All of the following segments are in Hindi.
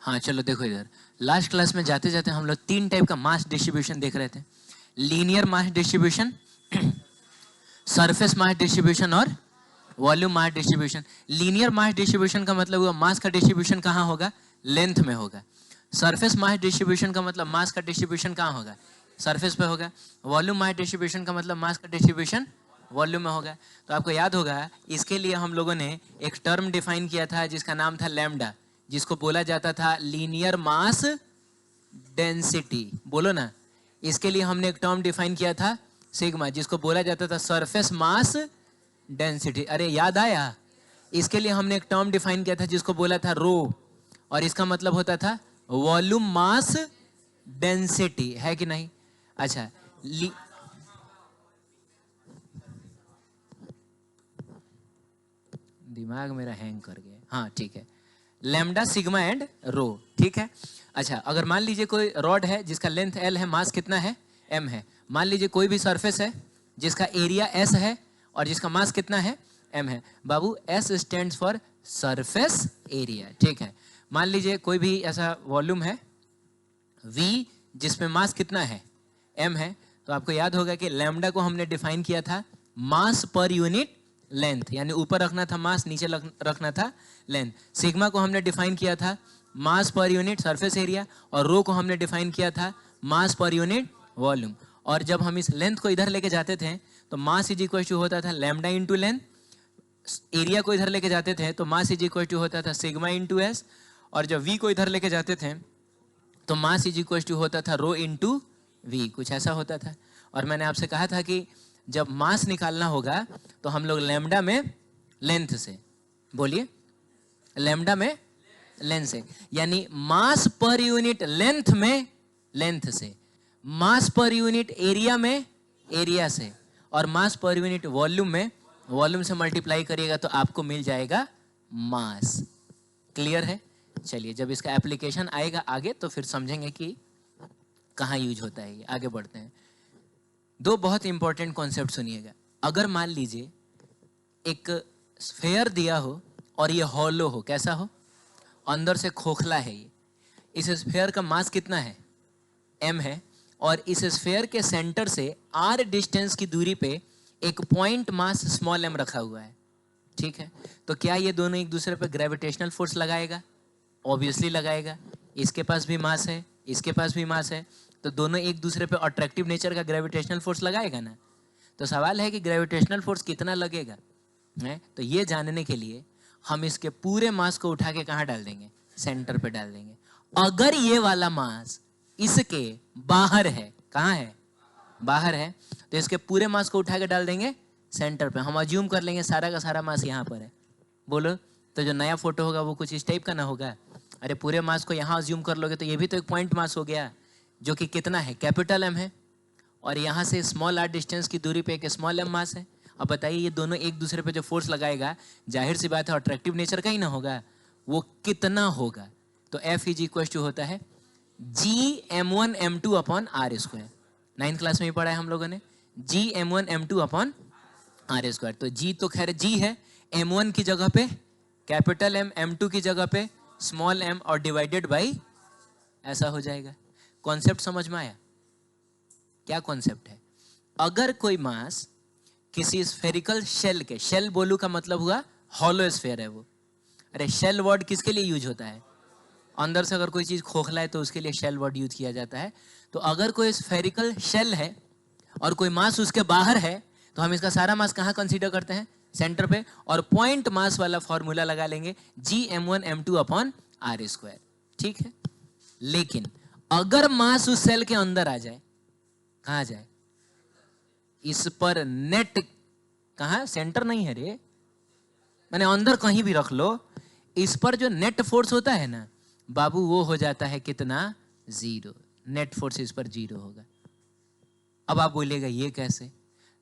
हाँ चलो देखो इधर, लास्ट क्लास में जाते जाते हम लोग 3 टाइप का मास डिस्ट्रीब्यूशन देख रहे थे। Linear mass distribution, surface mass distribution और volume mass distribution. Linear mass distribution का मतलब हुआ मास का डिस्ट्रीब्यूशन कहाँ होगा? लेंथ में होगा। सरफेस मास डिस्ट्रीब्यूशन का मतलब मास का डिस्ट्रीब्यूशन कहाँ होगा? सरफेस पे होगा। वॉल्यूम मास डिस्ट्रीब्यूशन का मतलब मास का डिस्ट्रीब्यूशन वॉल्यूम में होगा। तो आपको याद होगा इसके लिए हम लोगों ने एक टर्म डिफाइन किया था जिसका नाम था लैम्डा, जिसको बोला जाता था लीनियर मास डेंसिटी। बोलो ना। इसके लिए हमने एक टर्म डिफाइन किया था सिग्मा, जिसको बोला जाता था सरफेस मास डेंसिटी। अरे याद आया? इसके लिए हमने एक टर्म डिफाइन किया था जिसको बोला था रो, और इसका मतलब होता था वॉल्यूम मास डेंसिटी, है कि नहीं? अच्छा, दिमाग मेरा हैंग कर गया। हाँ ठीक है, लैम्डा, सिग्मा एंड रो, ठीक है। अच्छा, अगर मान लीजिए कोई रॉड है जिसका लेंथ एल है, मास कितना है? एम है। मान लीजिए कोई भी सरफेस है जिसका एरिया एस है और जिसका मास कितना है? एम है। बाबू S stands for surface area, ठीक है। मान लीजिए कोई भी ऐसा वॉल्यूम है वी जिसमें मास कितना है? एम है। तो आपको याद होगा कि लैम्डा को हमने डिफाइन किया था मास पर यूनिट लेंथ, यानी ऊपर रखना था मास, नीचे रखना था लेंथ। सिग्मा को हमने डिफाइन किया था मास पर यूनिट सरफेस एरिया, और रो को हमने डिफाइन किया था मास पर यूनिट वॉल्यूम। और जब हम इस लेंथ को इधर लेके जाते थे तो मास इज इक्वल टू होता था लैम्डा इंटू लेंथ। एरिया को इधर लेके जाते थे तो मास इज इक्वल टू होता था सिग्मा इंटू एस। और जब वी को इधर लेके जाते थे तो मास इज इक्वल टू होता था रो इंटू वी, कुछ ऐसा होता था। और मैंने आपसे कहा था कि जब मास निकालना होगा तो हम लोग लैम्डा में लेंथ से, बोलिए, लैम्डा में लेंथ से, यानी मास पर यूनिट लेंथ में लेंथ से, मास पर यूनिट एरिया में एरिया से, और मास पर यूनिट वॉल्यूम में वॉल्यूम से मल्टीप्लाई करिएगा तो आपको मिल जाएगा मास। क्लियर है? चलिए, जब इसका एप्लीकेशन आएगा आगे तो फिर समझेंगे कि कहाँ यूज होता है ये। आगे बढ़ते हैं। दो बहुत इंपॉर्टेंट कॉन्सेप्ट सुनिएगा। अगर मान लीजिए एक स्फेयर दिया हो और ये हॉलो हो, कैसा हो? अंदर से खोखला है ये। इस स्फेयर का मास कितना है? एम है। और इस स्फेयर के सेंटर से आर डिस्टेंस की दूरी पे एक पॉइंट मास स्मॉल एम रखा हुआ है, ठीक है। तो क्या ये दोनों एक दूसरे पे ग्रेविटेशनल फोर्स लगाएगा? ऑब्वियसली लगाएगा। इसके पास भी मास है, इसके पास भी मास है, तो दोनों एक दूसरे पे अट्रैक्टिव नेचर का ग्रेविटेशनल फोर्स लगाएगा ना। तो सवाल है कि ग्रेविटेशनल फोर्स कितना लगेगा है? तो ये जानने के लिए हम इसके पूरे मास को उठा के कहाँ डाल देंगे? सेंटर पे डाल देंगे। अगर ये वाला मास इसके बाहर है, कहाँ है? बाहर है, तो इसके पूरे मास को उठा के डाल देंगे सेंटर पे। हम अज्यूम कर लेंगे सारा का सारा मास यहाँ पर है। बोलो, तो जो नया फोटो होगा वो कुछ इस टाइप का ना होगा? अरे पूरे मास को यहाँ अज्यूम कर लोगे तो ये भी तो एक पॉइंट मास हो गया, जो कि कितना है? कैपिटल एम है। और यहाँ से स्मॉल आर डिस्टेंस की दूरी पे एक स्मॉल एम मास है। अब बताइए ये दोनों एक दूसरे पे जो फोर्स लगाएगा, जाहिर सी बात है अट्रैक्टिव नेचर का ही ना होगा, वो कितना होगा? तो एफ इज इक्वल टू होता है G m1m2 upon R square. 9th class में ही पढ़ा है हम लोगों ने, G m1m2 upon R square. तो G तो खैर G है, m1 की जगह पे कैपिटल एम, m2 की जगह पे स्मॉल एम, और डिवाइडेड बाई, ऐसा हो जाएगा। कॉन्सेप्ट समझ में आया? क्या कॉन्सेप्ट है? अगर कोई मास किसी स्फेरिकल शेल के, शेल बोलू का मतलब हुआ हॉलो स्फेयर है वो। अरे शेल वर्ड किसके लिए यूज होता है? अंदर से अगर कोई चीज खोखला है तो उसके लिए शेल वर्ड यूज किया जाता है। तो अगर कोई स्फेरिकल शेल है और कोई मास उसके बाहर है तो हम इसका सारा मास कहाँ कंसीडर करते हैं? सेंटर पे। और पॉइंट मास वाला फॉर्मूला लगा लेंगे G m1m2 upon R square, ठीक है। लेकिन अगर मास उस सेल के अंदर आ जाए, कहाँ जाए? इस पर नेट, कहाँ? सेंटर नहीं है रे, मैंने अंदर कहीं भी रख लो, इस पर जो नेट फोर्स होता है ना बाबू, वो हो जाता है कितना? 0। नेट फोर्स इस पर 0 होगा। अब आप बोलिएगा ये कैसे?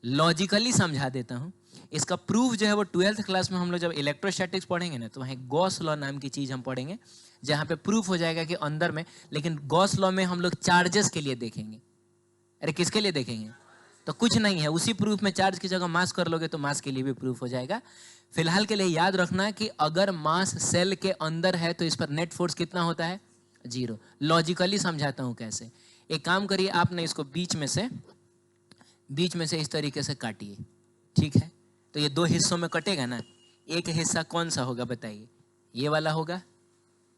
लॉजिकली समझा देता हूं। इसका प्रूफ जो है वो 12th क्लास में हम लोग जब इलेक्ट्रोस्टैटिक्स पढ़ेंगे ना, तो वहाँ गॉस लॉ नाम की चीज हम पढ़ेंगे, जहां पे प्रूफ हो जाएगा कि अंदर में, लेकिन गॉस लॉ में हम लोग चार्जेस के लिए देखेंगे। अरे किसके लिए देखेंगे? तो कुछ नहीं है, उसी प्रूफ में चार्ज की जगह मास कर लोगे तो मास के लिए भी प्रूफ हो जाएगा। फिलहाल के लिए याद रखना कि अगर मास सेल के अंदर है तो इस पर नेट फोर्स कितना होता है? 0। लॉजिकली समझाता हूँ कैसे। एक काम करिए, आपने इसको बीच में से इस तरीके से काटिए, ठीक है। तो ये 2 हिस्सों में कटेगा ना, एक हिस्सा कौन सा होगा बताइए? ये वाला होगा।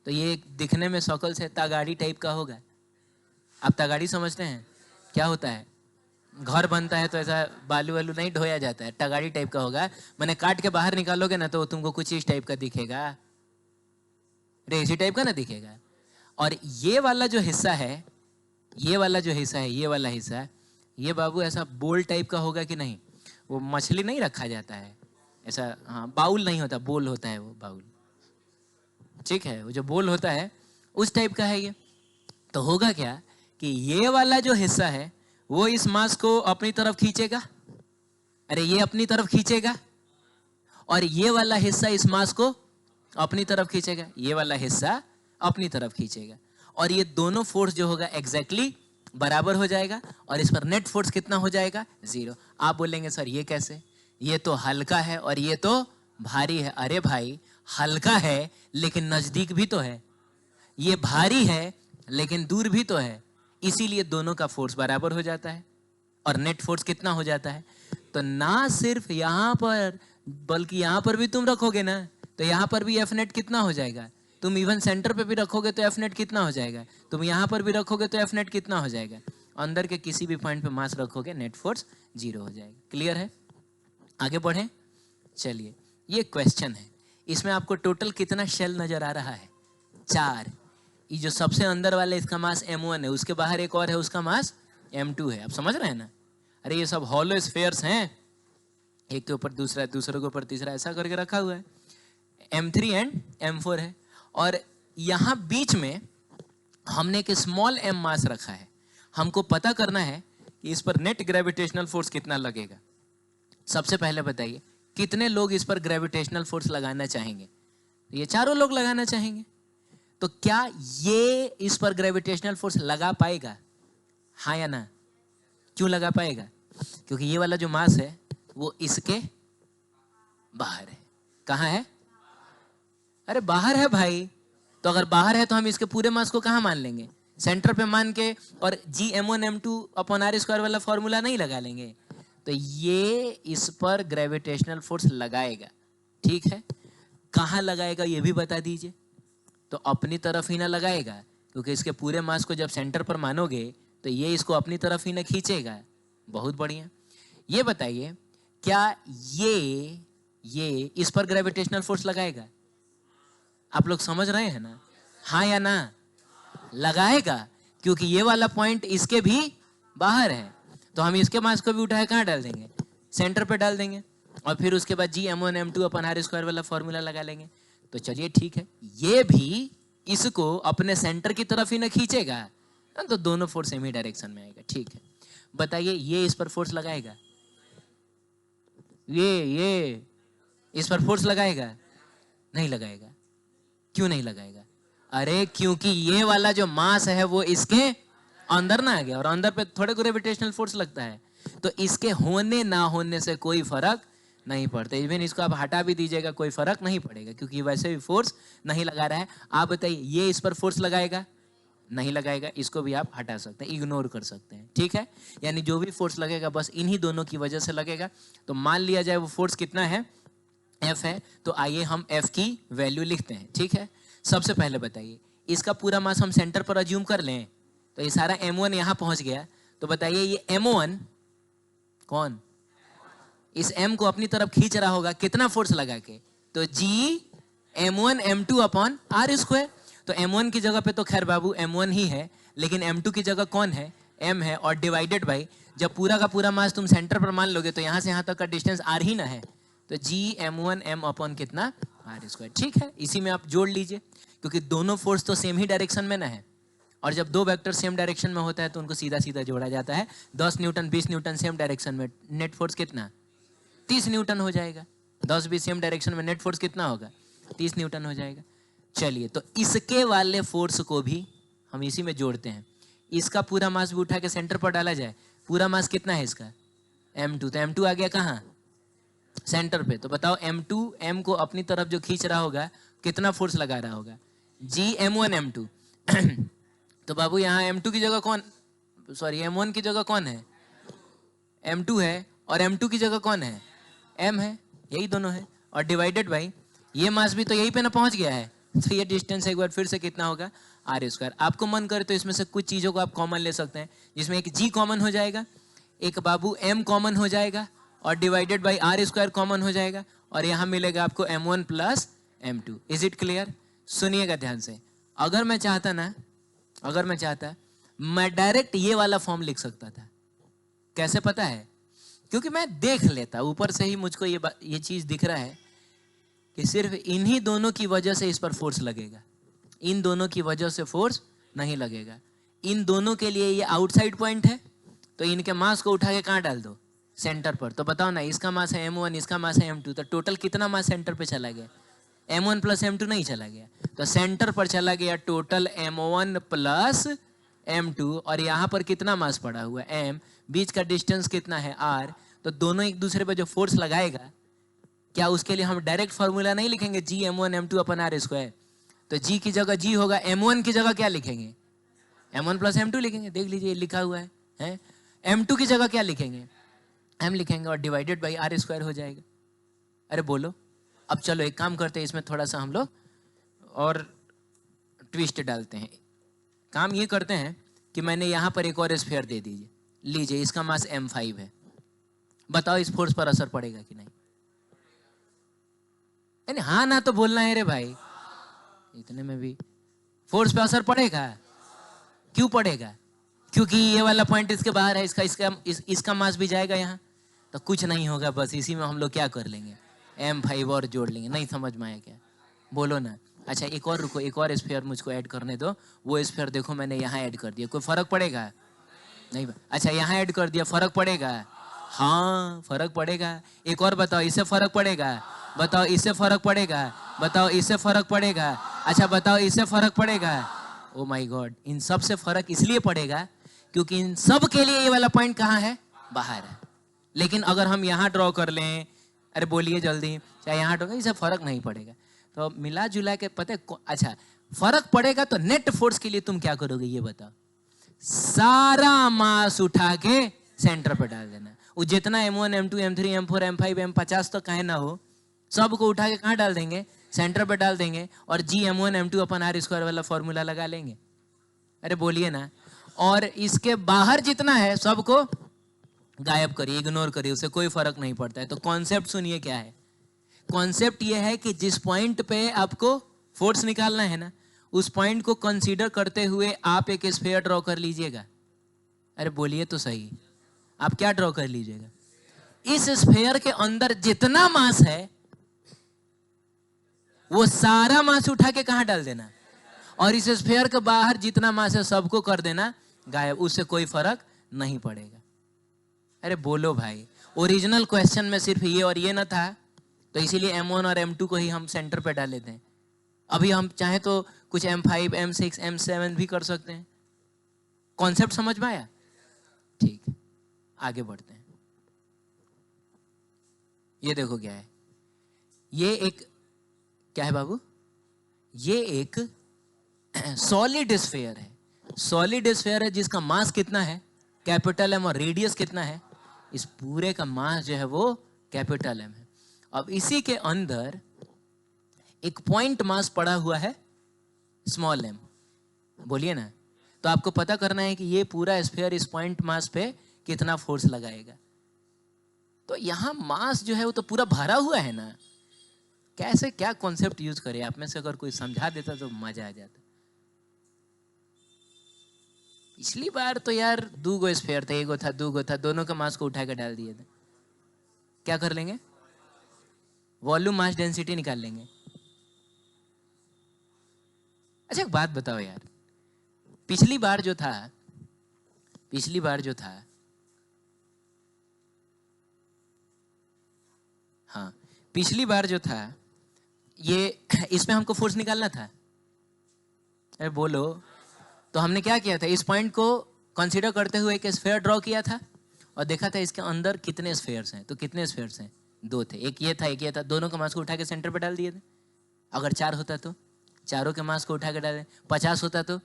तो ये दिखने में शक्ल से तगाड़ी टाइप का होगा। आप तगाड़ी समझते हैं क्या होता है? घर बनता है तो ऐसा बालू वालू नहीं ढोया जाता है, तगाड़ी टाइप का होगा। मैंने काट के बाहर निकालोगे ना तो तुमको कुछ इस टाइप का दिखेगा, रेसी टाइप का ना दिखेगा। और ये वाला जो हिस्सा है, ये वाला हिस्सा, ये बाबू ऐसा बोल टाइप का होगा कि नहीं? वो मछली नहीं रखा जाता है ऐसा, हाँ, बाउल नहीं होता, बोल होता है वो, बाउल, ठीक है। वो जो बोल होता है उस टाइप का है ये। तो होगा क्या कि ये वाला जो हिस्सा है वो इस मांस को अपनी तरफ खींचेगा, अरे ये अपनी तरफ खींचेगा, और ये वाला हिस्सा इस मांस को अपनी तरफ खींचेगा, ये वाला हिस्सा अपनी तरफ खींचेगा। और ये दोनों फोर्स जो होगा एग्जैक्टली बराबर हो जाएगा, और इस पर नेट फोर्स कितना हो जाएगा? 0। आप बोलेंगे सर ये कैसे? ये तो हल्का है और ये तो भारी है। अरे भाई, हल्का है लेकिन नजदीक भी तो है, ये भारी है लेकिन दूर भी तो है, इसीलिए दोनों का फोर्स बराबर हो जाता है। और नेट फोर्स कितना हो जाता है? तो ना सिर्फ यहां पर, बल्कि यहां पर भी तुम रखोगे ना तो यहां पर भी एफ नेट कितना हो जाएगा? तुम इवन सेंटर पे भी रखोगे तो एफ नेट कितना हो जाएगा? तुम यहां पर भी रखोगे तो एफ नेट कितना हो जाएगा? अंदर के किसी भी पॉइंट पे मास रखोगे नेट फोर्स 0 हो जाएगा। क्लियर है? आगे बढ़े। चलिए, ये क्वेश्चन है, इसमें आपको टोटल कितना शेल नजर आ रहा है? 4। ये जो सबसे अंदर वाले इसका मास m1 है, उसके बाहर एक और है उसका मास m2 है। आप समझ रहे हैं ना? अरे ये सब हॉलो स्फीयर्स हैं, एक के ऊपर दूसरा, दूसरे के ऊपर तीसरा, ऐसा करके रखा हुआ है। m3 एंड m4 है, और यहाँ बीच में हमने एक स्मॉल m मास रखा है। हमको पता करना है कि इस पर नेट ग्रेविटेशनल फोर्स कितना लगेगा। सबसे पहले बताइए कितने लोग इस पर ग्रेविटेशनल फोर्स लगाना चाहेंगे? ये चारों लोग लगाना चाहेंगे। तो क्या ये इस पर ग्रेविटेशनल फोर्स लगा पाएगा? हाँ या ना? क्यों लगा पाएगा? क्योंकि ये वाला जो मास है वो इसके बाहर है। कहाँ है? अरे बाहर है भाई। तो अगर बाहर है तो हम इसके पूरे मास को कहाँ मान लेंगे? सेंटर पे मान के, और Gm1m2/r² वाला फॉर्मूला नहीं लगा लेंगे। तो ये इस पर ग्रेविटेशनल फोर्स लगाएगा, ठीक है। कहाँ लगाएगा ये भी बता दीजिए। तो अपनी तरफ ही ना लगाएगा, क्योंकि इसके पूरे मास को जब सेंटर पर मानोगे तो ये इसको अपनी तरफ ही ना खींचेगा। बहुत बढ़िया। ये बताइए क्या ये इस पर ग्रेविटेशनल फोर्स लगाएगा? आप लोग समझ रहे हैं ना? हाँ या ना? लगाएगा, क्योंकि ये वाला पॉइंट इसके भी बाहर है। तो हम इसके मास को भी उठाए कहाँ डाल देंगे? सेंटर पे डाल देंगे, और फिर उसके बाद Gm1m2/r² वाला फॉर्मूला लगा लेंगे। तो चलिए ठीक है, ये भी इसको अपने सेंटर की तरफ ही ना खींचेगा, तो दोनों फोर्स सेम ही डायरेक्शन में आएगा। ठीक है, बताइए ये इस पर फोर्स लगाएगा? ये इस पर फोर्स लगाएगा? नहीं लगाएगा। क्यों नहीं लगाएगा? अरे क्योंकि ये वाला जो मास है वो इसके अंदर ना आ गया, और अंदर पे थोड़े ग्रेविटेशनल फोर्स लगता है, तो इसके होने ना होने से कोई फर्क नहीं पड़ता। इवन इसको आप हटा भी दीजिएगा कोई फर्क नहीं पड़ेगा, क्योंकि वैसे भी फोर्स नहीं लगा रहा है। आप बताइए ये इस पर फोर्स लगाएगा? नहीं लगाएगा। इसको भी आप हटा सकते हैं, इग्नोर कर सकते हैं, ठीक है। यानी जो भी फोर्स लगेगा बस इन्हीं दोनों की वजह से लगेगा। तो मान लिया जाए वो फोर्स कितना है? F है। तो आइए हम F की वैल्यू लिखते हैं, ठीक है। सबसे पहले बताइए इसका पूरा मास हम सेंटर पर अज्यूम कर लें, तो ये सारा m1 यहां पहुंच गया। तो बताइए ये m1 कौन इस m को अपनी तरफ खींच रहा होगा कितना फोर्स लगा के? तो Gm1m2/r²। तो m1 की जगह पे तो खैर बाबू m1 ही है, लेकिन m2 की जगह कौन है? m है। और डिवाइडेड बाई, जब पूरा का पूरा मास तुम सेंटर पर मान लोगे तो यहां से यहां तक का डिस्टेंस r ही ना है, तो Gm1m कितना? r²। ठीक है, इसी में आप जोड़ लीजिए, क्योंकि दोनों फोर्स तो सेम ही डायरेक्शन में ना है, और जब दो वेक्टर सेम डायरेक्शन में होता है तो उनको सीधा सीधा जोड़ा जाता है। 10 न्यूटन 20 न्यूटन सेम डायरेक्शन में, नेट फोर्स कितना? 30 न्यूटन हो जाएगा। 10-20 सेम डायरेक्शन में नेट फोर्स कितना होगा? 30 न्यूटन हो जाएगा। चलिए, तो इसके वाले फोर्स को भी हम इसी में जोड़ते हैं। इसका पूरा मास भी उठा के सेंटर पर डाला जाए, पूरा मास कितना है इसका? m2। तो m2 आ गया कहाँ? सेंटर पे। तो बताओ m2 m को अपनी तरफ जो खींच रहा होगा कितना फोर्स लगा रहा होगा? Gm1m2। तो बाबू यहाँ M2 की जगह कौन, सॉरी M1 की जगह कौन है, M2 है, और M2 की जगह कौन है, M है, यही दोनों है, और डिवाइडेड बाई ये मास भी तो यही पे ना पहुंच गया है, तो ये डिस्टेंस एक बार फिर से कितना होगा, आर स्क्वायर। आपको मन करे तो इसमें से कुछ चीजों को आप कॉमन ले सकते हैं, जिसमें एक G कॉमन हो जाएगा, एक बाबू M कॉमन हो जाएगा, और divided by R square common हो जाएगा, और यहाँ मिलेगा आपको M1 plus M2। Is it clear? सुनिएगा ध्यान से, अगर मैं चाहता मैं डायरेक्ट ये वाला फॉर्म लिख सकता था। कैसे पता है? क्योंकि मैं देख लेता ऊपर से ही, मुझको ये चीज दिख रहा है कि सिर्फ इन्हीं दोनों की वजह से इस पर फोर्स लगेगा, इन दोनों की वजह से फोर्स नहीं लगेगा। इन दोनों के लिए ये आउटसाइड पॉइंट है, तो इनके मास को उठा के कहाँ डाल दो, सेंटर पर। तो बताओ ना, इसका मास है M1, इसका मास है M2, तो टोटल कितना मास सेंटर पे चला गया, M1 प्लस M2 नहीं चला गया, तो सेंटर पर चला गया टोटल M1 प्लस M2, और यहाँ पर कितना मास पड़ा हुआ है, M, बीच का डिस्टेंस कितना है, R। तो दोनों एक दूसरे पर जो फोर्स लगाएगा, क्या उसके लिए हम डायरेक्ट फॉर्मूला नहीं लिखेंगे G M1 M2 अपन R स्क्वायर? तो G की जगह G होगा, M1 की जगह क्या लिखेंगे, M1 प्लस M2 लिखेंगे। देख लीजिए लिखा हुआ है? M2 की जगह क्या लिखेंगे, M लिखेंगे, और डिवाइडेड बाई R स्क्वायर हो जाएगा। अरे बोलो, अब चलो एक काम करते हैं, इसमें थोड़ा सा हम लोग और ट्विस्ट डालते हैं। काम ये करते हैं कि मैंने यहाँ पर एक और स्फीयर दे दीजिए, लीजिए इसका मास M5 है, बताओ इस फोर्स पर असर पड़ेगा कि नहीं? यानी हाँ ना तो बोलना है रे भाई, इतने में भी फोर्स पे असर पड़ेगा। क्यों पड़ेगा? क्योंकि ये वाला पॉइंट इसके बाहर है, इसका मास भी जाएगा यहाँ, तो कुछ नहीं होगा, बस इसी में हम लोग क्या कर लेंगे, M5 और जोड़ लेंगे। नहीं समझ में आया क्या? बोलो ना। अच्छा एक और रुको, एक और स्फीयर मुझको ऐड करने दो। वो स्फीयर देखो मैंने यहाँ ऐड कर दिया, कोई फर्क पड़ेगा? नहीं। अच्छा यहाँ ऐड कर दिया, फर्क पड़ेगा? हाँ फर्क पड़ेगा। एक और बताओ, इससे फर्क पड़ेगा? बताओ इससे फर्क पड़ेगा? बताओ इससे फर्क पड़ेगा? अच्छा बताओ इससे फर्क पड़ेगा? ओ माय गॉड, इन सब से फर्क इसलिए पड़ेगा क्योंकि इन सब के लिए ये वाला पॉइंट कहाँ है, बाहर है। लेकिन अगर हम यहाँ ड्रॉ कर लें, अरे बोलिए जल्दी, चाहे यहाँ ड्रॉ, इससे फर्क नहीं पड़ेगा। तो मिला जुला के पता है, अच्छा फर्क पड़ेगा तो नेट फोर्स के लिए तुम क्या करोगे ये बताओ? सारा मास उठा के सेंटर पे डाल देना। वो जितना M1 M2 M3 M4 M5 M50 तो कहे ना हो, सबको उठा के कहाँ डाल देंगे, सेंटर पे डाल देंगे, और G M1 M2 अपन R स्क्वायर वाला फॉर्मूला लगा लेंगे। अरे बोलिए ना। और इसके बाहर जितना है सबको गायब करिए, इग्नोर करिए, उससे कोई फर्क नहीं पड़ता है। तो कॉन्सेप्ट सुनिए क्या है। कॉन्सेप्ट ये है कि जिस पॉइंट पे आपको फोर्स निकालना है ना, उस पॉइंट को कंसीडर करते हुए आप एक स्फीयर ड्रॉ कर लीजिएगा। अरे बोलिए तो सही, आप क्या ड्रॉ कर लीजिएगा? इस स्फीयर के अंदर जितना मास है वो सारा मास उठा के कहां डाल देना, और इस स्फीयर के बाहर जितना मास है सबको कर देना गायब, उससे कोई फर्क नहीं पड़ेगा। अरे बोलो भाई, ओरिजिनल क्वेश्चन में सिर्फ ये और ये ना था, तो इसीलिए M1 और M2 को ही हम सेंटर पे डाल लेते हैं। अभी हम चाहे तो कुछ M5 M6 M7 भी कर सकते हैं। कॉन्सेप्ट समझ में आया? ठीक, आगे बढ़ते हैं। ये देखो क्या है, ये एक क्या है बाबू, ये एक सॉलिड स्फीयर है। सॉलिड स्फीयर है जिसका मास कितना है, कैपिटल M, और रेडियस कितना है, इस पूरे का मास जो है वो कैपिटल M है। अब इसी के अंदर एक पॉइंट मास पड़ा हुआ है स्मॉल m, बोलिए ना। तो आपको पता करना है कि ये पूरा स्फीयर इस पॉइंट मास पे कितना फोर्स लगाएगा। तो यहां मास जो है वो तो पूरा भरा हुआ है ना, कैसे क्या कॉन्सेप्ट यूज करें? आप में से अगर कोई समझा देता तो मजा आ जाता। पिछली बार तो यार 2 स्फीयर थे, एगो था 2 था, दोनों का मास को उठा के डाल दिए थे। क्या कर लेंगे? वॉल्यूम मास डेंसिटी निकाल लेंगे। अच्छा एक बात बताओ यार, पिछली बार जो था हाँ पिछली बार जो था ये, इसमें हमको फोर्स निकालना था। अरे बोलो, तो हमने क्या किया था, इस पॉइंट को कंसीडर करते हुए एक स्फीयर ड्रॉ किया था और देखा था इसके अंदर कितने स्फीयर्स हैं। तो कितने स्फीयर्स हैं? 2 थे, एक ये था एक ये था, दोनों का मास को उठा के सेंटर पे डाल दिए थे। अगर 4 होता तो चारों के मास को उठा के डाले, 50 होता तो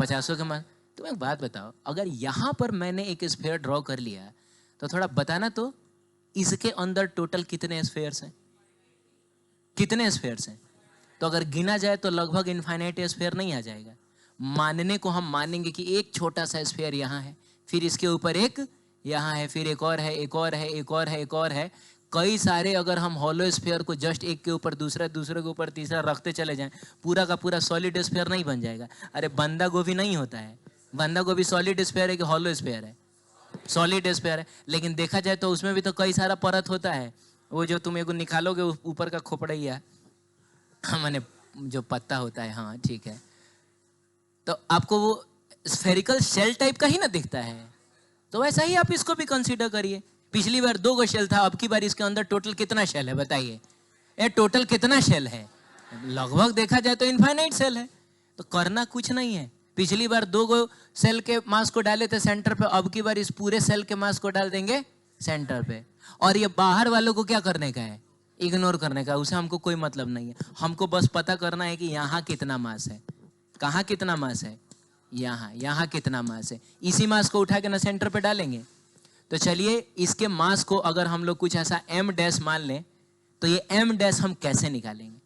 50 के मास। तुम एक बात बताओ, अगर यहाँ पर मैंने एक स्फीयर ड्रॉ कर लिया तो थोड़ा बताना तो, इसके अंदर टोटल कितने स्फीयर्स हैं? कितने स्फीयर्स हैं? तो अगर गिना जाए तो लगभग इनफाइनाइट स्फीयर नहीं आ जाएगा। मानने को हम मानेंगे कि एक छोटा सा स्फीयर यहाँ है, फिर इसके ऊपर एक यहाँ है, फिर एक और है, एक और है, एक और है, एक और है, कई सारे। अगर हम हॉलो स्फीयर को जस्ट एक के ऊपर दूसरा, दूसरे के ऊपर तीसरा रखते चले जाएं, पूरा का पूरा सॉलिड स्फीयर नहीं बन जाएगा। अरे बंदा गोभी नहीं होता है, बंदा गोभी सॉलिड स्फीयर है कि हॉलो स्फीयर है? सॉलिड स्फीयर है। लेकिन देखा जाए तो उसमें भी तो कई सारा परत होता है। वो जो तुम एगो निकालोगे ऊपर का खोपड़िया, मैंने जो पत्ता होता है, हाँ ठीक है, तो आपको वो स्फेरिकल शेल टाइप का ही ना दिखता है। तो वैसा ही आप इसको भी कंसीडर करिए। पिछली बार 2 गो शेल था, अब की बार इसके अंदर टोटल कितना शेल है बताइए? ये टोटल कितना शेल है? लगभग देखा जाए तो इनफाइनाइट शेल है। तो करना कुछ नहीं है। पिछली बार 2 गो सेल के मास को डाले थे सेंटर पे, अब की बार इस पूरे सेल के मास को डाल देंगे सेंटर पे। और ये बाहर वालों को क्या करने का है? इग्नोर करने का। उसे हमको कोई मतलब नहीं है। हमको बस पता करना है कि यहाँ कितना मास है, कहाँ कितना मास है, यहाँ कितना मास है। इसी मास को उठा के ना सेंटर पे डालेंगे। तो चलिए इसके मास को अगर हम लोग कुछ ऐसा m डैश मान लें, तो ये m डैश हम कैसे निकालेंगे?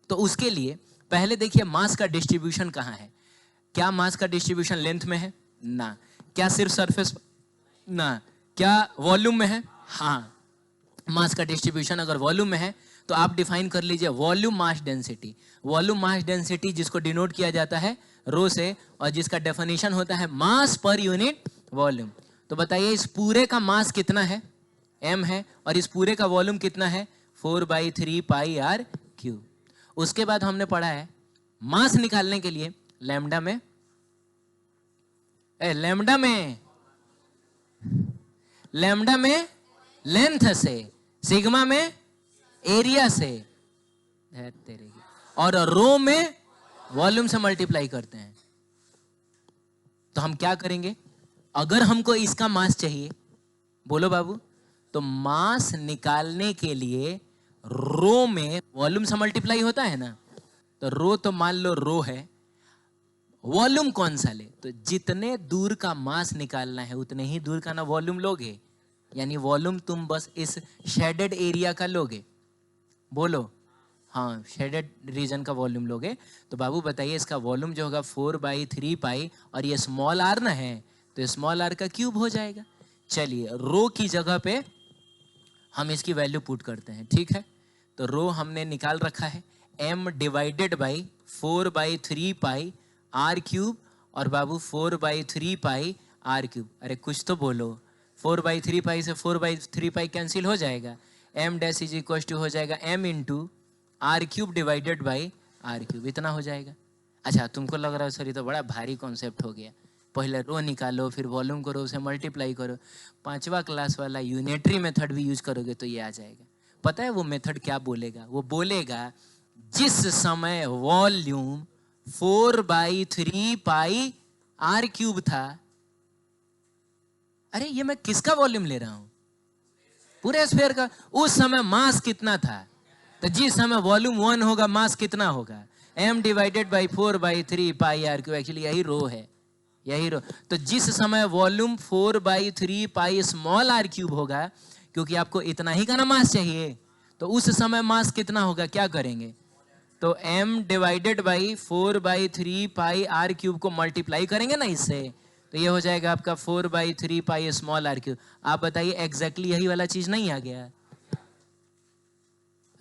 तो उसके लिए पहले देखिए मास का डिस्ट्रीब्यूशन कहाँ है। क्या मास का डिस्ट्रीब्यूशन लेंथ में है? ना। क्या सिर्फ सरफेस? ना। क्या वॉल्यूम में है? हाँ। मास का डिस्ट्रीब्यूशन अगर वॉल्यूम में है तो आप डिफाइन कर लीजिए volume mass density. Volume mass density जिसको डिनोट किया जाता है रो से, और जिसका डेफिनेशन होता है मास पर यूनिट वॉल्यूम। तो बताइए इस पूरे का मास कितना है? m है। और इस पूरे का वॉल्यूम कितना है? 4/3 पाई r क्यूब। उसके बाद हमने पढ़ा है मास निकालने के लिए लैम्डा में लेंथ से, सिग्मा में एरिया से, और रो में वॉल्यूम से मल्टीप्लाई करते हैं। तो हम क्या करेंगे? अगर हमको इसका मास चाहिए, बोलो बाबू, तो मास निकालने के लिए रो में वॉल्यूम से मल्टीप्लाई होता है ना। तो रो तो मान लो रो है, वॉल्यूम कौन सा ले? तो जितने दूर का मास निकालना है उतने ही दूर का ना वॉल्यूम लोगे। यानी वॉल्यूम तुम बस इस शेडेड एरिया का लोगे। बोलो, हाँ, शेडेड रीजन का वॉल्यूम लोगे। तो बाबू बताइए इसका वॉल्यूम जो होगा 4/3 पाई, और ये स्मॉल आर ना है, तो स्मॉल आर का क्यूब हो जाएगा। चलिए रो की जगह पे हम इसकी वैल्यू पुट करते हैं, ठीक है। तो रो हमने निकाल रखा है m divided by 4/3 pi R cube, और बाबू 4/3 पाई आर क्यूब। अरे कुछ तो बोलो, 4/3 पाई से 4/3 पाई कैंसिल हो जाएगा। m dash is equal to हो जाएगा m into R cube divided by R cube, इतना हो जाएगा। अच्छा, तुमको लग रहा है सर ये तो बड़ा भारी कॉन्सेप्ट हो गया, पहले रो निकालो फिर वॉल्यूम करो उसे मल्टीप्लाई करो। 5वां क्लास वाला यूनिटरी मेथड भी यूज करोगे तो ये आ जाएगा। पता है वो मेथड क्या बोलेगा? वो बोलेगा जिस समय वॉल्यूम 4/3 पाई आर क्यूब था। अरे ये मैं किसका वॉल्यूम ले रहा हूं? पूरे स्फीयर का। उस समय मास कितना था? तो जिस समय वॉल्यूम 1 होगा मास कितना होगा? m divided by 4/3 pi R cube. Actually यही रो है, यही रो। तो जिस समय volume 4/3 pi small R cube होगा, क्योंकि आपको इतना ही का ना मास चाहिए, तो उस समय मास कितना होगा? क्या करेंगे? तो m divided by 4/3 pi R cube को मल्टीप्लाई करेंगे ना इससे, तो ये हो जाएगा आपका 4/3 पाई स्मॉल आर क्यूब। आप बताइए एग्जैक्टली यही वाला चीज नहीं आ गया?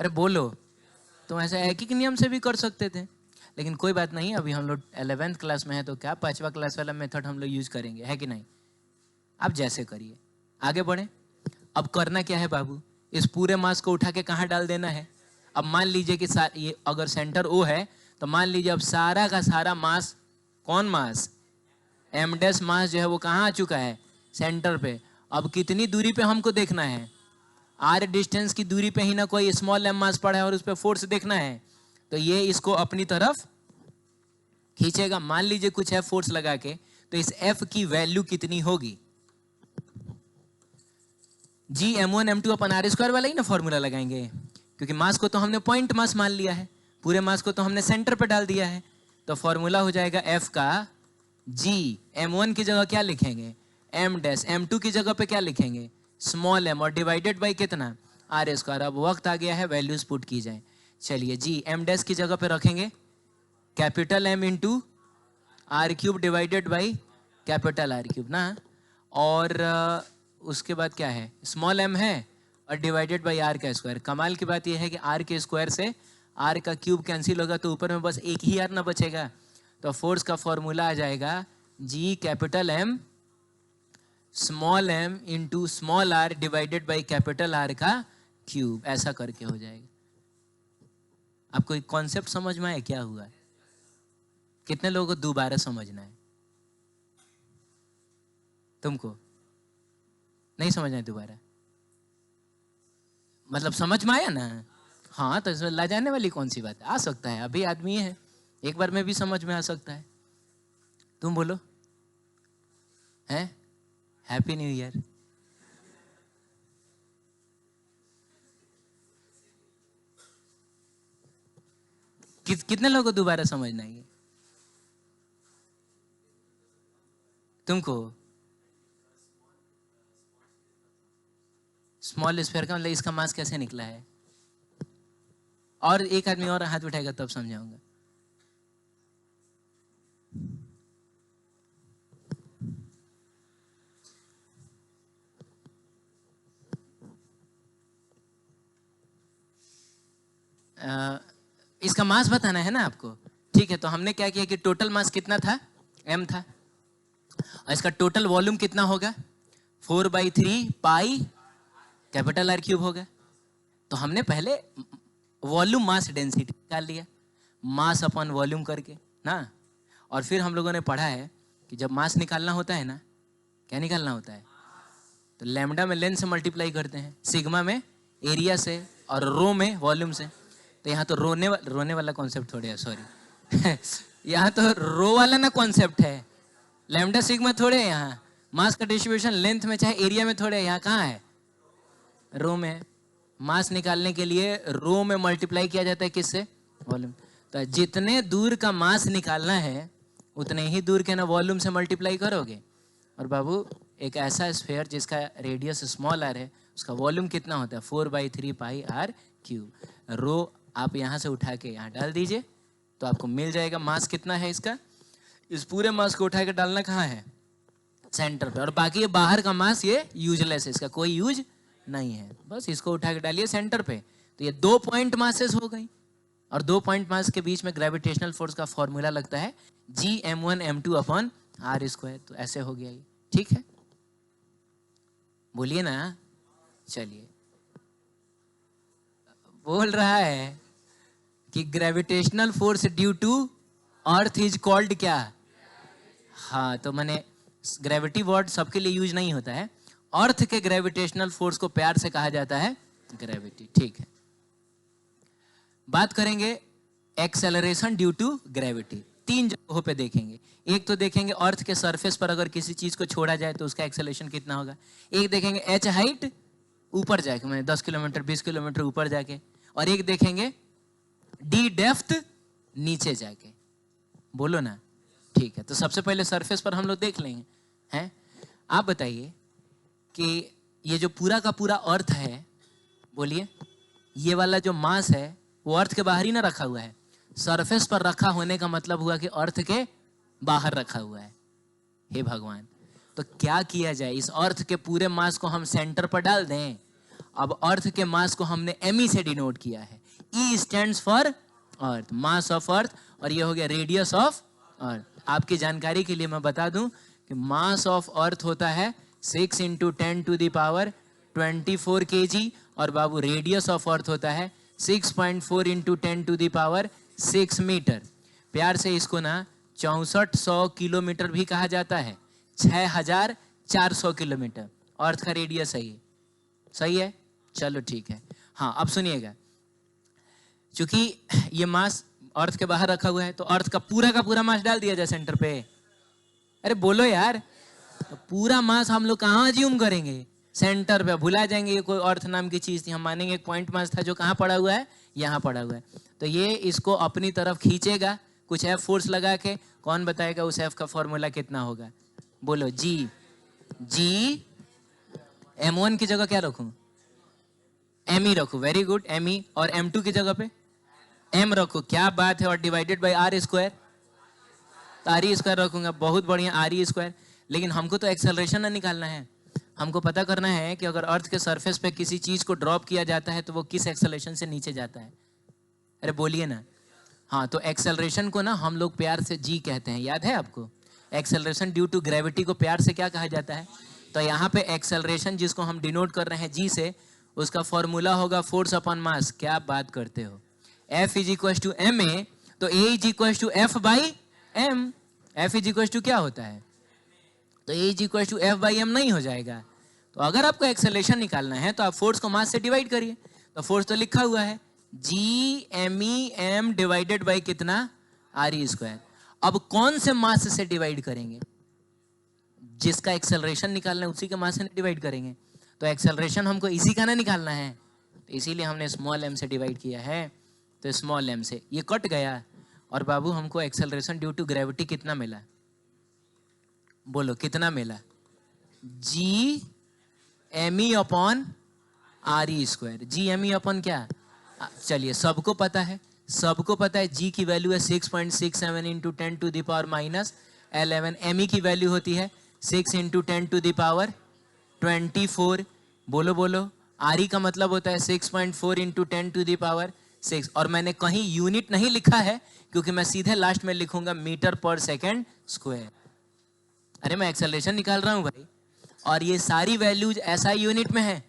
अरे बोलो, तो ऐसा एक ही नियम से भी कर सकते थे, लेकिन कोई बात नहीं, अभी हम लोग 11th क्लास में है तो क्या 5वां क्लास वाला मेथड हम लोग यूज करेंगे, है कि नहीं? आप जैसे करिए, आगे बढ़े। अब करना क्या है बाबू? इस पूरे मास को उठा के कहाँ डाल देना है? अब मान लीजिए कि ये अगर सेंटर O है, तो मान लीजिए अब सारा का सारा मास, कौन मास? m डैश मास जो है वो कहाँ आ चुका है? सेंटर पे। अब कितनी दूरी पे हमको देखना है? r डिस्टेंस की दूरी पे ही ना कोई स्मॉल m मास पड़ा है और उस पर फोर्स देखना है। तो ये इसको अपनी तरफ खींचेगा। मान लीजिए कुछ F फोर्स लगा के, तो इस F की वैल्यू कितनी होगी? G m1 m2 अपन r स्क्वायर वाला ही ना फॉर्मूला लगाएंगे, क्योंकि मास को तो हमने पॉइंट मास मान लिया है, पूरे मास को तो हमने सेंटर पे डाल दिया है। तो फॉर्मूला हो जाएगा F का जी m1 की जगह क्या लिखेंगे, m डैश, m2 की जगह पे क्या लिखेंगे, स्मॉल m, और डिवाइडेड बाई कितना, आर स्क्वायर। अब वक्त आ गया है वैल्यूज पुट की जाए। चलिए जी, m डैश की जगह पे रखेंगे capital M into R cube divided by capital R cube ना, और उसके बाद क्या है, स्मॉल m है और डिवाइडेड बाई आर का स्क्वायर। कमाल की बात यह है कि आर के स्क्वायर से आर का क्यूब कैंसिल होगा तो ऊपर में बस एक ही आर ना बचेगा, तो फोर्स का फॉर्मूला आ जाएगा G capital M small m into small R divided by capital R का क्यूब, ऐसा करके हो जाएगा। आपको एक कॉन्सेप्ट समझ में आया क्या हुआ है? कितने लोगों को दोबारा समझना है? तुमको नहीं समझना है दोबारा? मतलब समझ में आया ना? हाँ, तो इसमें ला जाने वाली कौन सी बात है, आ सकता है, अभी आदमी है, एक बार में भी समझ में आ सकता है। तुम बोलो हैं? Happy new year. कितने लोगों को दोबारा समझना है? तुमको स्मॉल स्फीयर का मतलब इसका मास कैसे निकला है? और एक आदमी और हाथ उठाएगा तब समझाऊंगा। इसका मास बताना है ना आपको, ठीक है। तो हमने क्या किया कि टोटल मास कितना था, m था, और इसका टोटल वॉल्यूम कितना होगा, 4/3 पाई कैपिटल आर क्यूब होगा। तो हमने पहले वॉल्यूम मास डेंसिटी निकाल लिया, मास अपॉन वॉल्यूम करके ना, और फिर हम लोगों ने पढ़ा है कि जब मास निकालना होता है ना, क्या निकालना होता है, तो लैम्डा में लेंथ से मल्टीप्लाई करते हैं, सिग्मा में एरिया से, और रो में वॉल्यूम से। तो यहाँ तो रोने वाला कॉन्सेप्ट थोड़े है, सॉरी यहाँ तो रो वाला ना कॉन्सेप्ट है, लैम्डा सिग्मा थोड़े, यहाँ मास का डिस्ट्रीब्यूशन लेंथ में चाहे एरिया में थोड़े, यहाँ कहाँ है, रो में। मास निकालने के लिए रो में मल्टीप्लाई किया जाता है किससे, वॉल्यूम। तो जितने दूर का मास निकालना है उतने ही दूर के ना वॉल्यूम से मल्टीप्लाई करोगे। और बाबू एक ऐसा स्फीयर जिसका रेडियस स्मॉल आर है, उसका वॉल्यूम कितना होता है, 4/3 पाई आर क्यूब। रो आप यहाँ से उठा के यहाँ डाल दीजिए तो आपको मिल जाएगा मास कितना है इसका। इस पूरे मास को उठा के डालना कहाँ है, सेंटर पे, और बाकी ये बाहर का मास ये यूजलेस है, इसका कोई यूज नहीं है, बस इसको उठा के डालिए सेंटर पे। तो ये 2 पॉइंट मासेस हो गई, और 2 पॉइंट मास के बीच में ग्रेविटेशनल फोर्स का फॉर्मूला लगता है Gm1m2 अपॉन आर स्क्वायर। तो ऐसे हो गया ये, ठीक है, बोलिए ना। चलिए, बोल रहा है कि gravitational force due to earth is called क्या, हाँ, तो मैंने ग्रेविटी वर्ड सबके लिए यूज नहीं होता है, अर्थ के ग्रेविटेशनल फोर्स को प्यार से कहा जाता है ग्रेविटी, ठीक है। बात करेंगे एक्सेलरेशन ड्यू टू ग्रेविटी, 3 जगहों पे देखेंगे। एक तो देखेंगे अर्थ के सरफेस पर अगर किसी चीज को छोड़ा जाए तो उसका एक्सेलरेशन कितना होगा। एक देखेंगे h हाइट ऊपर जाके, मैंने 10 किलोमीटर 20 किलोमीटर ऊपर जाके, और एक देखेंगे d डेप्थ नीचे जाके। बोलो ना, ठीक है। तो सबसे पहले सरफेस पर हम लोग देख लेंगे, हैं। आप बताइए कि ये जो पूरा का पूरा अर्थ है, बोलिए, ये वाला जो मास है वो अर्थ के बाहर ही ना रखा हुआ है, सरफेस पर रखा होने का मतलब हुआ कि अर्थ के बाहर रखा हुआ है। हे भगवान, तो क्या किया जाए, इस अर्थ के पूरे मास को हम सेंटर पर डाल दें। अब अर्थ के मास को हमने एमई से डिनोट किया है, ई stands for earth, mass of earth, और ये हो गया रेडियस ऑफ अर्थ। आपकी जानकारी के लिए मैं बता दूं कि मास ऑफ अर्थ होता है 6 × 10⁻24 kg, और बाबू रेडियस ऑफ अर्थ होता है 6.4 × 10⁻6 मीटर। प्यार से इसको ना 6400 किलोमीटर भी कहा जाता है, 6400 किलोमीटर अर्थ का रेडियस है। सही है, चलो ठीक है। हाँ, अब सुनिएगा, चूंकि ये मास अर्थ के बाहर रखा हुआ है तो अर्थ का पूरा मास डाल दिया जाए सेंटर पे। अरे बोलो यार, तो पूरा मास हम लोग कहाँ अज्यूम करेंगे, सेंटर पे। भुला जाएंगे ये कोई अर्थ नाम की चीज थी, हम मानेंगे एक पॉइंट मास था जो कहाँ पड़ा हुआ है, यहाँ पड़ा हुआ है। तो ये इसको अपनी तरफ खींचेगा, कुछ एफ फोर्स लगा के, कौन बताएगा उस एफ का फॉर्मूला कितना होगा? बोलो। जी m1 की जगह क्या रखूं? me रखूं। Very good, me। और m2 की जगह पे m रखूं। क्या बात है। और डिवाइडेड बाय r स्क्वायर, तो r स्क्वायर रखूंगा। बहुत बढ़िया, r स्क्वायर। लेकिन हमको तो एक्सेलरेशन ना निकालना है, हमको पता करना है कि अगर अर्थ के सरफेस पे किसी चीज को ड्रॉप किया जाता है तो वो किस एक्सेलरेशन से नीचे जाता है। अरे बोलिए ना। हाँ, तो एक्सेलरेशन को ना हम लोग प्यार से जी कहते हैं, याद है आपको? एक्सेलरेशन ड्यू टू ग्रेविटी को प्यार से क्या कहा जाता है? तो यहाँ पे एक्सेलरेशन जिसको हम डिनोट कर रहे हैं जी से, उसका फॉर्मूला होगा फोर्स अपॉन मास। क्या बात करते हो। F is equal to M A, तो A is equal to F by M. F is equal to क्या होता है? तो A is equal to F by M नहीं हो जाएगा। तो अगर आपको एक्सेलरेशन निकालना है तो आप फोर्स को मास से डिवाइड करिए। तो फोर्स तो लिखा हुआ है G M E M divided by कितना? R E square. अब कौन से मास से डिवाइड करेंगे? जिसका एक्सेलरेशन निकालना है उसी के मास से डिवाइड करेंगे। तो एक्सेलरेशन हमको इसी का ना निकालना है, तो इसीलिए हमने स्मॉल एम से डिवाइड किया है। तो स्मॉल एम से ये कट गया, और बाबू हमको एक्सेलरेशन ड्यू टू ग्रेविटी कितना मिला? बोलो कितना मिला? G M E upon R E square. G M E upon क्या? चलिए, सबको पता है, सबको पता है जी की वैल्यू है 6.67 into 10 to the power minus 11। M E की वैल्यू होती है 6 इंटू 10 टू द पावर 24। बोलो बोलो। आर ई का मतलब होता है 6.4 इंटू 10 टू द पावर 6। और मैंने कहीं यूनिट नहीं लिखा है क्योंकि मैं सीधे लास्ट में लिखूंगा मीटर पर सेकेंड स्क्वायर। अरे मैं एक्सेलरेशन निकाल रहा हूं भाई, और ये सारी वैल्यूज ऐसा यूनिट में है,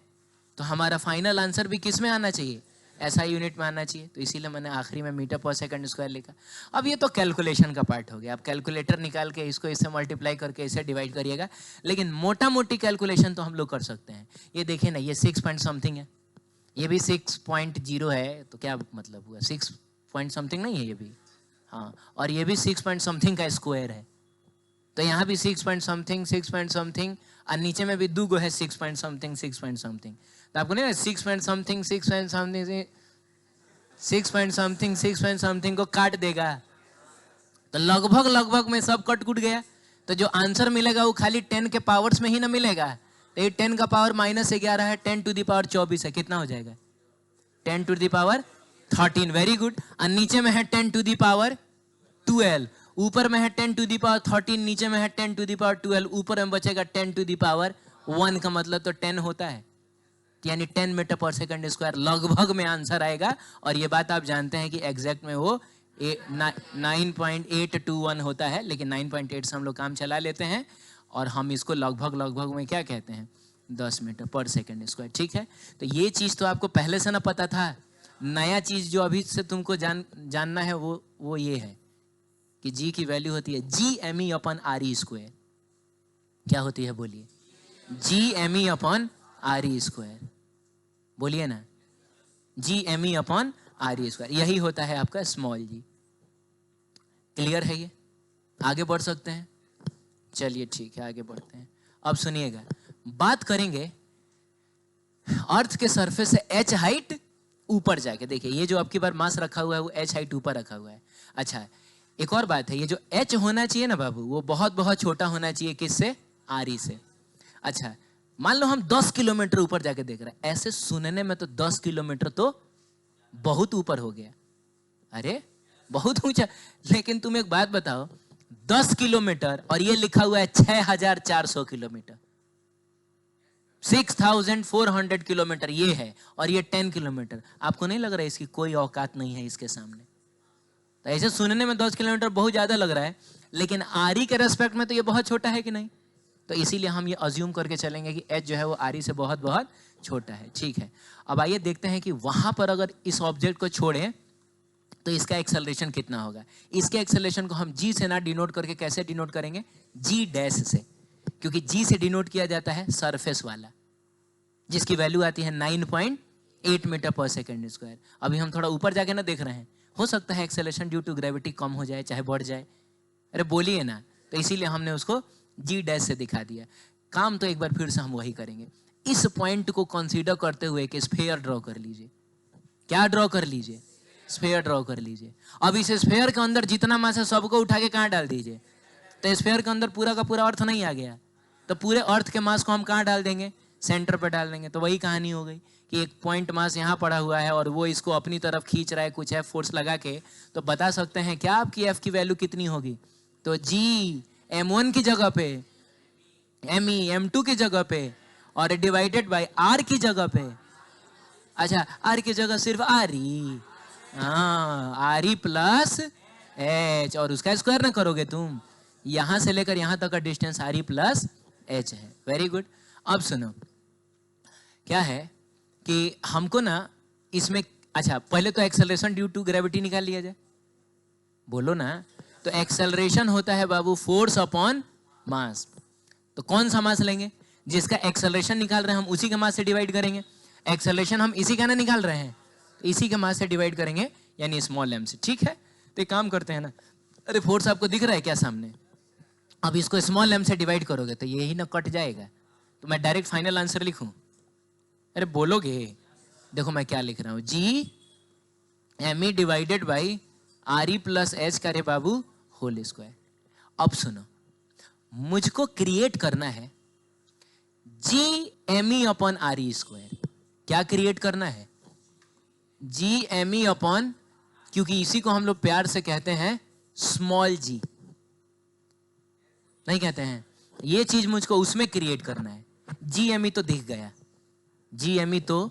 तो हमारा फाइनल आंसर भी किस में आना चाहिए? ऐसा यूनिट में आना चाहिए। तो इसीलिए मैंने आखिरी में मीटर पर सेकंड स्क्वायर लिखा। अब ये तो कैलकुलेशन का पार्ट हो गया, आप कैलकुलेटर निकाल के इसको इससे मल्टीप्लाई करके इसे डिवाइड करिएगा। लेकिन मोटा मोटी कैलकुलेशन तो हम लोग कर सकते हैं। ये देखिए ना, ये 6 पॉइंट समथिंग है, ये भी 6.0 है, तो क्या मतलब हुआ? 6 पॉइंट समथिंग नहीं है ये भी? हाँ, और ये भी 6 पॉइंट समथिंग का स्क्वायर है। तो यहाँ भी 6 पॉइंट समथिंग, 6 पॉइंट समथिंग, और नीचे में भी 2 गो है 6 पॉइंट समथिंग, 6 पॉइंट समथिंग। तो आपको नहीं 6 point something, 6 point something, 6 point something, 6 point something को काट देगा, तो लगभग लगभग में सब कट कुट गया। तो जो आंसर मिलेगा वो खाली 10 के पावर्स में ही ना मिलेगा। तो ये 10 का पावर माइनस 11 है, 10 टू द पावर 24 है। कितना हो जाएगा? 10 to the power 13। Very good. और नीचे में है 10 टू द पावर 12, ऊपर में है 10 टू दी पावर 13, नीचे में है 10 टू दी पावर 12, ऊपर में बचेगा 10 टू दी पावर 1। का मतलब तो 10 होता है, यानी 10 मीटर पर सेकंड स्क्वायर लगभग में आंसर आएगा। और ये बात आप जानते हैं कि एग्जैक्ट में वो 9.821 होता है, लेकिन 9.8 से हम लोग काम चला लेते हैं, और हम इसको लगभग लगभग में क्या कहते हैं? 10 मीटर पर सेकंड स्क्वायर। ठीक है, तो ये चीज तो आपको पहले से ना पता था। नया चीज जो अभी से तुमको जानना है वो ये है कि जी की वैल्यू होती है G M E upon R E square. क्या होती है? बोलिए। G M E upon R E square. बोलिए ना। G M E upon R E square, यही होता है आपका स्मॉल जी। क्लियर है ये? आगे बढ़ सकते हैं? चलिए ठीक है, आगे बढ़ते हैं। अब सुनिएगा, बात करेंगे अर्थ के सरफेस से एच हाइट ऊपर जाके। देखिए, ये जो आपकी बार मास रखा हुआ है वो एच हाइट ऊपर रखा हुआ है। अच्छा, एक और बात है, ये जो h होना चाहिए ना बाबू, वो बहुत बहुत छोटा होना चाहिए। किससे? आर ई से। अच्छा, मान लो हम 10 किलोमीटर ऊपर जाके देख रहे हैं, ऐसे सुनने में तो 10 किलोमीटर तो बहुत ऊपर हो गया। अरे बहुत ऊंचा। लेकिन तुम एक बात बताओ, 10 किलोमीटर और ये लिखा हुआ है 6400 किलोमीटर, 6400 किलोमीटर ये है, और ये 10 किलोमीटर। आपको नहीं लग रहा है इसकी कोई औकात नहीं है इसके सामने? तो ऐसे सुनने में 10 किलोमीटर बहुत ज्यादा लग रहा है, लेकिन आरी के रेस्पेक्ट में तो ये बहुत छोटा है कि नहीं? तो इसीलिए हम ये अज्यूम करके चलेंगे कि एच जो है वो आरी से बहुत बहुत छोटा है। ठीक है, अब आइए देखते हैं कि वहां पर अगर इस ऑब्जेक्ट को छोड़ें तो इसका एक्सेलरेशन कितना होगा। इसके एक्सेलरेशन को हम जी से ना डिनोट करके कैसे डिनोट करेंगे? जी डैश से, क्योंकि जी से डिनोट किया जाता है सरफेस वाला, जिसकी वैल्यू आती है 9.8 मीटर पर सेकेंड स्क्वायर। अभी हम थोड़ा ऊपर जाके ना देख रहे हैं, हो सकता है एक्सेलरेशन ड्यू टू ग्रेविटी कम हो जाए चाहे बढ़ जाए। अरे बोलिए ना। तो इसीलिए हमने उसको जी डैश से दिखा दिया। काम तो एक बार फिर से हम वही करेंगे। इस पॉइंट को कंसीडर करते हुए एक स्फीयर ड्रॉ कर लीजिए। क्या ड्रॉ कर लीजिए? स्फेयर ड्रॉ कर लीजिए। अब इस स्फेयर के अंदर जितना मास है सबको उठा के कहाँ डाल दीजिए। तो स्फेयर के अंदर पूरा का पूरा अर्थ नहीं आ गया, तो पूरे अर्थ के मास को हम कहाँ डाल देंगे, सेंटर पर डाल देंगे। तो वही कहानी हो गई कि एक पॉइंट मास यहाँ पड़ा हुआ है और वो इसको अपनी तरफ खींच रहा है कुछ एफ फोर्स लगा के। तो बता सकते हैं क्या आपकी एफ की वैल्यू कितनी होगी? तो जी m1 की जगह पे me m2 की जगह पे और डिवाइडेड बाय r की जगह पे। अच्छा r की जगह सिर्फ re, हाँ re प्लस h, और उसका स्क्वायर ना करोगे तुम, यहां से लेकर यहां तक का डिस्टेंस re प्लस h है। Very good. अब सुनो क्या है कि हमको ना इसमें, अच्छा पहले तो एक्सेलरेशन ड्यू टू ग्रेविटी निकाल लिया जाए, बोलो ना। तो एक्सेलरेशन होता है बाबू फोर्स अपॉन मास। तो कौन सा मास लेंगे? जिसका एक्सेलरेशन निकाल रहे हैं हम उसी के मास से डिवाइड करेंगे। एक्सेलरेशन हम इसी का ना निकाल रहे हैं, तो इसी के मास से डिवाइड करेंगे, यानी स्मॉल m से। ठीक है, तो एक काम करते हैं ना, अरे फोर्स आपको दिख रहा है क्या सामने? अब इसको स्मॉल m से डिवाइड करोगे तो यही ना कट जाएगा। तो मैं डायरेक्ट फाइनल आंसर लिखूं? अरे बोलोगे? देखो मैं क्या लिख रहा हूं, G M E divided by R E plus H का रे बाबू होल स्क्वायर। अब सुनो, मुझको क्रिएट करना है G M E upon R E square. क्या क्रिएट करना है? जी एम ई अपॉन, क्योंकि इसी को हम लोग प्यार से कहते हैं स्मॉल जी, नहीं कहते हैं? ये चीज मुझको उसमें क्रिएट करना है। जी एम ई तो दिख गया, जी एम ई तो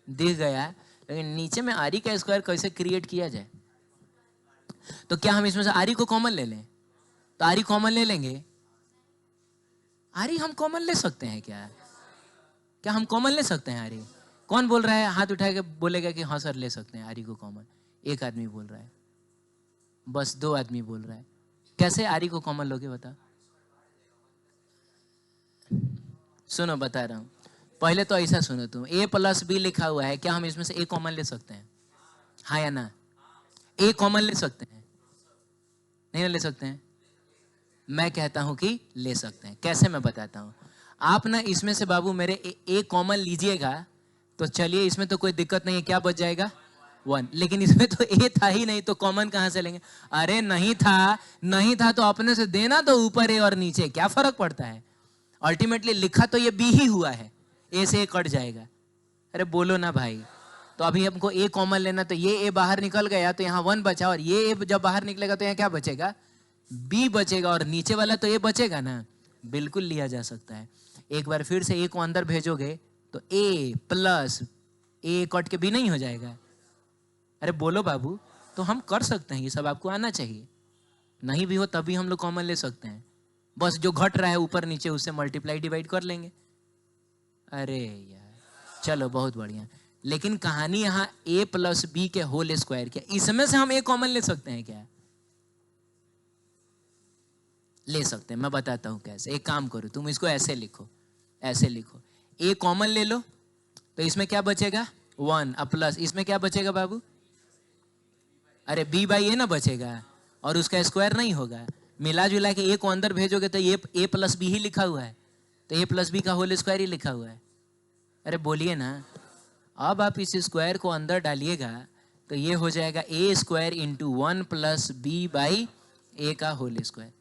दिख गया, लेकिन नीचे में आर ई का स्क्वायर कैसे क्रिएट किया जाए? तो क्या हम इसमें से आर ई को कॉमन ले लें? तो आर ई कॉमन ले लेंगे। आर ई हम कॉमन ले सकते हैं क्या? क्या हम कॉमन ले सकते हैं आर ई? कौन बोल रहा है? हाथ उठा के बोलेगा कि हाँ सर ले सकते हैं आर ई को कॉमन। एक आदमी बोल रहा है, बस 2 आदमी बोल रहा है। कैसे आर ई को कॉमन लोगे बता? सुनो बता रहा हूं, पहले तो ऐसा सुनो तुम, a प्लस बी लिखा हुआ है, क्या हम इसमें से a कॉमन ले सकते हैं? हाँ या ना? a कॉमन ले सकते हैं? नहीं ले सकते हैं? मैं कहता हूं कि ले सकते हैं। कैसे? मैं बताता हूं। आप ना इसमें से बाबू मेरे a कॉमन लीजिएगा तो चलिए, इसमें तो कोई दिक्कत नहीं है। क्या बच जाएगा? 1। लेकिन इसमें तो a था ही नहीं, तो कॉमन कहां से लेंगे? अरे नहीं था, नहीं था तो अपने से देना, तो ऊपर a और नीचे क्या फर्क पड़ता है? अल्टीमेटली लिखा तो ये बी ही हुआ है, ए से ए कट जाएगा। अरे बोलो ना भाई। तो अभी हमको ए कॉमन लेना, तो ये ए बाहर निकल गया तो यहाँ 1 बचा, और ये ए जब बाहर निकलेगा तो यहाँ क्या बचेगा? बी बचेगा, और नीचे वाला तो ए बचेगा ना। बिल्कुल लिया जा सकता है। एक बार फिर से ए को अंदर भेजोगे तो ए प्लस ए कट के बी नहीं हो जाएगा? अरे बोलो बाबू। तो हम कर सकते हैं, ये सब आपको आना चाहिए। नहीं भी हो तभी हम लोग कॉमन ले सकते हैं, बस जो घट रहा है ऊपर नीचे उससे मल्टीप्लाई डिवाइड कर लेंगे। अरे यार चलो बहुत बढ़िया। लेकिन कहानी यहाँ a प्लस बी के होल स्क्वायर, क्या इसमें से हम a कॉमन ले सकते हैं क्या? ले सकते हैं। मैं बताता हूं कैसे। एक काम करो, तुम इसको ऐसे लिखो, ऐसे लिखो, a कॉमन ले लो तो इसमें क्या बचेगा? 1 अब प्लस इसमें क्या बचेगा बाबू? अरे b बाई a ना बचेगा, और उसका स्क्वायर नहीं होगा। मिला जुला के ए को अंदर भेजोगे तो ये ए प्लस बी ही लिखा हुआ है, तो ए प्लस बी का होल स्क्वायर ही लिखा हुआ है। अरे बोलिए ना। अब आप इस स्क्वायर को अंदर डालिएगा तो ये हो जाएगा A square into 1 plus B by A का होल स्क्वायर।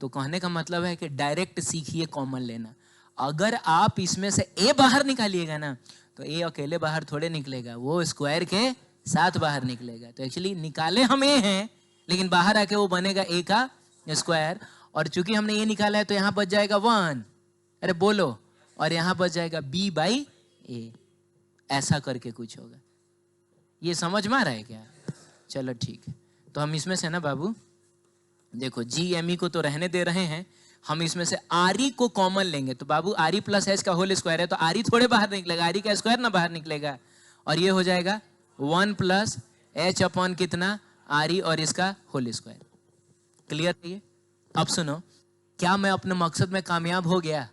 तो कहने का मतलब है कि डायरेक्ट सीखिए कॉमन लेना। अगर आप इसमें से ए बाहर निकालिएगा ना, तो ए अकेले बाहर थोड़े निकलेगा, वो स्क्वायर के साथ बाहर निकलेगा। तो एक्चुअली निकाले हम ए हैं, लेकिन बाहर आके वो बनेगा ए का स्क्वायर, और चूंकि हमने ये निकाला है तो यहाँ बच जाएगा 1। अरे बोलो, और यहाँ बच जाएगा b बाई ए। ऐसा करके कुछ होगा। ये समझ में आ रहा है क्या? चलो ठीक है। तो हम इसमें से ना बाबू देखो, जी एम ई को तो रहने दे रहे हैं, हम इसमें से आर ई को कॉमन लेंगे। तो बाबू आर ई प्लस एच का होल स्क्वायर है, तो आर ई थोड़े बाहर निकलेगा, आर ई का स्क्वायर ना बाहर निकलेगा, और ये हो जाएगा 1 प्लस एच अपॉन कितना? आर ई और इसका होल स्क्वायर। क्लियर है ये? अब सुनो, क्या मैं अपने मकसद में कामयाब हो गया?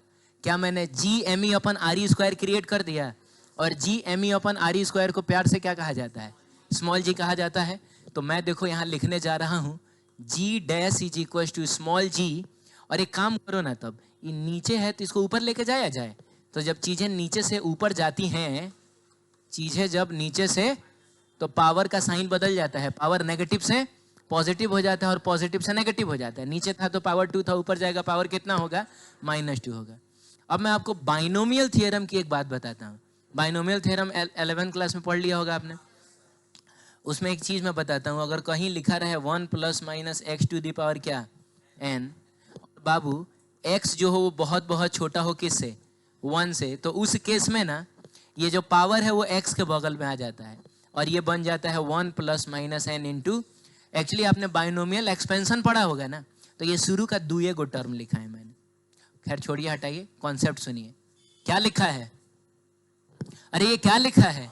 क्या मैंने जी M E upon are E square create कर दिया? और जी M E upon are E square को प्यार से क्या कहा जाता है? स्मॉल जी कहा जाता है। तो मैं देखो यहाँ लिखने जा रहा हूँ G dash is equal to small G, और एक काम करो ना, तब ये नीचे है तो इसको ऊपर लेके जाया जाए। तो जब चीजें नीचे से ऊपर जाती हैं, चीजें जब नीचे से तो पावर का साइन बदल जाता है, पावर नेगेटिव से पॉजिटिव हो जाता है और पॉजिटिव से नेगेटिव हो जाता है। नीचे था तो पावर 2 था, ऊपर जाएगा पावर कितना होगा, -2 होगा। अब मैं आपको बाइनोमियल थ्योरम की एक बात बताता हूँ। बाइनोमियल थ्योरम 11th क्लास में पढ़ लिया होगा आपने। उसमें एक चीज मैं बताता हूँ, अगर कहीं लिखा रहे 1 ± x टू दी पावर क्या n, बाबू x जो हो वो बहुत बहुत छोटा हो किससे, 1 से, तो उस केस में ना ये जो पावर है वो x के बगल में आ जाता है और ये बन जाता है 1 ± n इंटू, एक्चुअली आपने बाइनोमियल एक्सपेंशन पढ़ा होगा ना, तो ये शुरू का दुए गो टर्म लिखा है मैंने। खैर छोड़िए, हटाइए, कॉन्सेप्ट सुनिए क्या लिखा है। अरे ये क्या लिखा है,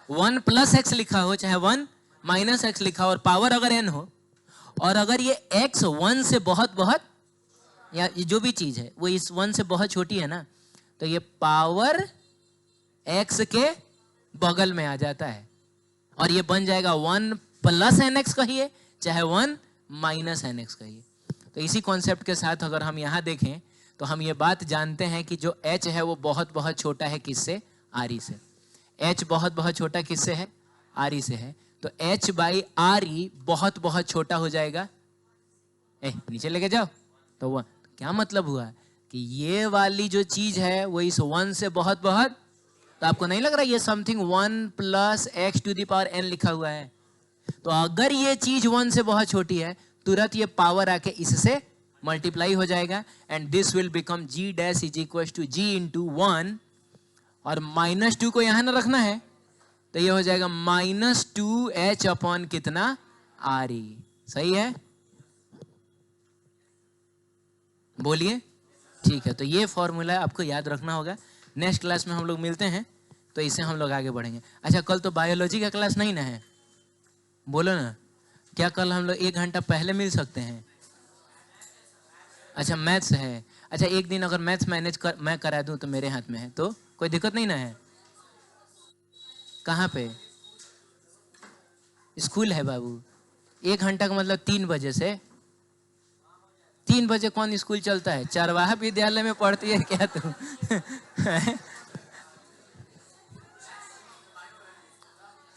1 + x लिखा हो चाहे 1 - x लिखा हो और पावर अगर n हो, और अगर ये x 1 से बहुत बहुत, या जो भी चीज है वो इस 1 से बहुत छोटी है ना, तो ये पावर x के बगल में आ जाता है और ये बन जाएगा 1 + nx कहिए चाहे 1 - nx कहिए। तो इसी कॉन्सेप्ट के साथ अगर हम यहाँ देखें तो हम ये बात जानते हैं कि जो h है वो बहुत बहुत छोटा है किससे, re से। h बहुत बहुत छोटा किससे है, re से है, तो h/re बहुत बहुत छोटा हो जाएगा, नीचे लेके जाओ, तो वो क्या मतलब हुआ कि ये वाली जो चीज है वो इस 1 से बहुत बहुत, तो आपको नहीं लग रहा ये something 1 + x to the power n लिखा हुआ है, तो अगर ये चीज 1 से बहुत छोटी है तुरंत ये पावर आके इससे मल्टीप्लाई हो जाएगा and this will become g dash is equal to g into 1, और -2 को यहां ना रखना है तो ये हो जाएगा -2h अपॉन कितना, re। सही है, बोलिए, ठीक है। तो ये फॉर्मूला आपको याद रखना होगा। नेक्स्ट क्लास में हम लोग मिलते हैं तो इससे हम लोग आगे बढ़ेंगे। अच्छा, कल तो बायोलॉजी का क्लास नहीं ना है, बोलो ना, क्या कल हम लोग 1 घंटा पहले मिल सकते हैं? अच्छा मैथ्स है, अच्छा एक दिन अगर मैथ्स मैं करा दूं तो मेरे हाथ में है, तो कोई दिक्कत नहीं ना है? कहाँ पे स्कूल है बाबू? 1 घंटा का मतलब 3 बजे से, 3 बजे कौन स्कूल चलता है? चरवाहा विद्यालय में पढ़ती है क्या तुम?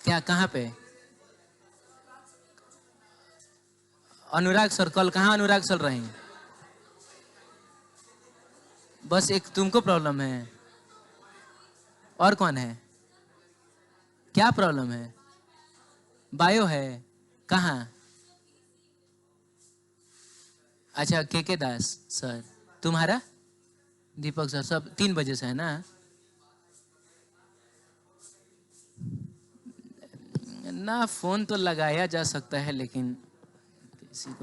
क्या, कहाँ पे? अनुराग सर, कल कहाँ अनुराग सर रहेंगे? बस एक तुमको प्रॉब्लम है, और कौन है? क्या प्रॉब्लम है? बायो है, कहाँ? अच्छा के दास सर, तुम्हारा? दीपक सर, सब 3 बजे से है ना? ना फोन तो लगाया जा सकता है लेकिन किसी को